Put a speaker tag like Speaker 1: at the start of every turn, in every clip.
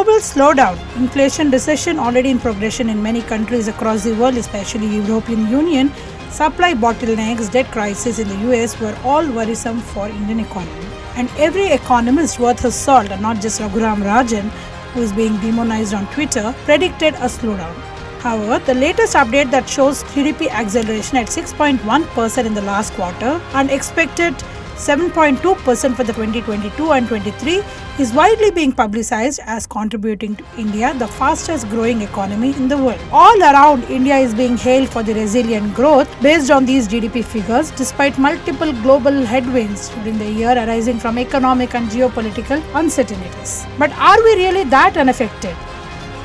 Speaker 1: Global slowdown, inflation, recession already in progression in many countries across the world, especially European Union, supply bottlenecks, debt crisis in the US were all worrisome for Indian economy. And every economist worth his salt, and not just Raghuram Rajan, who is being demonized on Twitter, predicted a slowdown. However, the latest update that shows GDP acceleration at 6.1% in the last quarter and expected 7.2% for the 2022 and 23 is widely being publicized as contributing to India, the fastest growing economy in the world. All around, India is being hailed for the resilient growth based on these GDP figures despite multiple global headwinds during the year arising from economic and geopolitical uncertainties. But are we really that unaffected?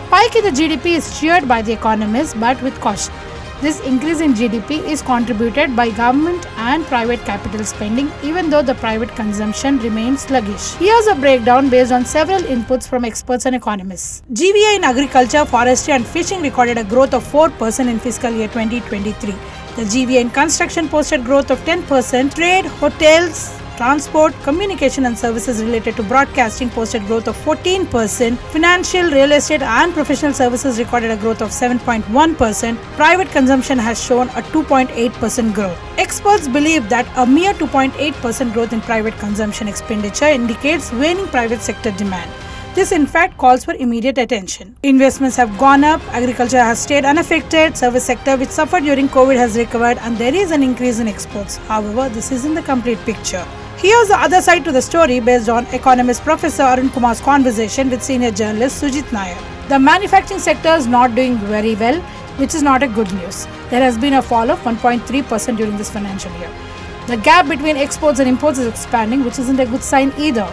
Speaker 1: Spike in the GDP is cheered by the economists but with caution. This increase in GDP is contributed by government and private capital spending, even though the private consumption remains sluggish. Here's a breakdown based on several inputs from experts and economists. GVA in agriculture, forestry and fishing recorded a growth of 4% in fiscal year 2023. The GVA in construction posted growth of 10%. Trade, hotels, transport, communication and services related to broadcasting posted growth of 14%. Financial, real estate and professional services recorded a growth of 7.1%. Private consumption has shown a 2.8% growth. Experts believe that a mere 2.8% growth in private consumption expenditure indicates waning private sector demand. This in fact calls for immediate attention. Investments have gone up, agriculture has stayed unaffected, service sector which suffered during COVID has recovered and there is an increase in exports. However, this isn't the complete picture. Here's the other side to the story based on economist Professor Arun Kumar's conversation with senior journalist Sujit Nair. The manufacturing sector is not doing very well, which is not a good news. There has been a fall of 1.3% during this financial year. The gap between exports and imports is expanding, which isn't a good sign either.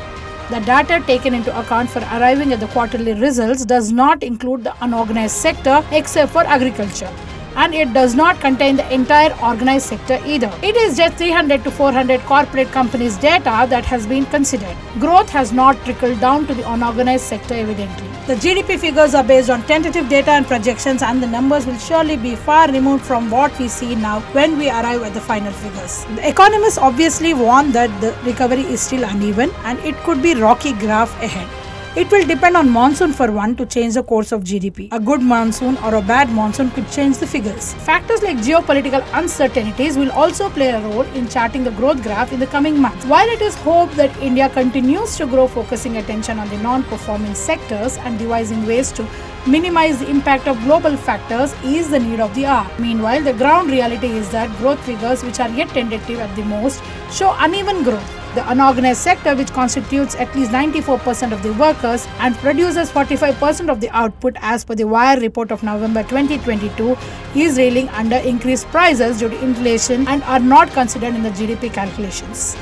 Speaker 1: The data taken into account for arriving at the quarterly results does not include the unorganized sector except for agriculture. And it does not contain the entire organized sector either. It is just 300 to 400 corporate companies' data that has been considered. Growth has not trickled down to the unorganized sector evidently. The GDP figures are based on tentative data and projections and the numbers will surely be far removed from what we see now when we arrive at the final figures. The economists obviously warn that the recovery is still uneven and it could be rocky graph ahead. It will depend on monsoon for one to change the course of GDP. A good monsoon or a bad monsoon could change the figures. Factors like geopolitical uncertainties will also play a role in charting the growth graph in the coming months. While it is hoped that India continues to grow, focusing attention on the non-performing sectors and devising ways to minimize the impact of global factors is the need of the hour. Meanwhile, the ground reality is that growth figures, which are yet tentative at the most, show uneven growth. The unorganized sector, which constitutes at least 94% of the workers and produces 45% of the output as per the Wire report of November 2022, is reeling under increased prices due to inflation and are not considered in the GDP calculations.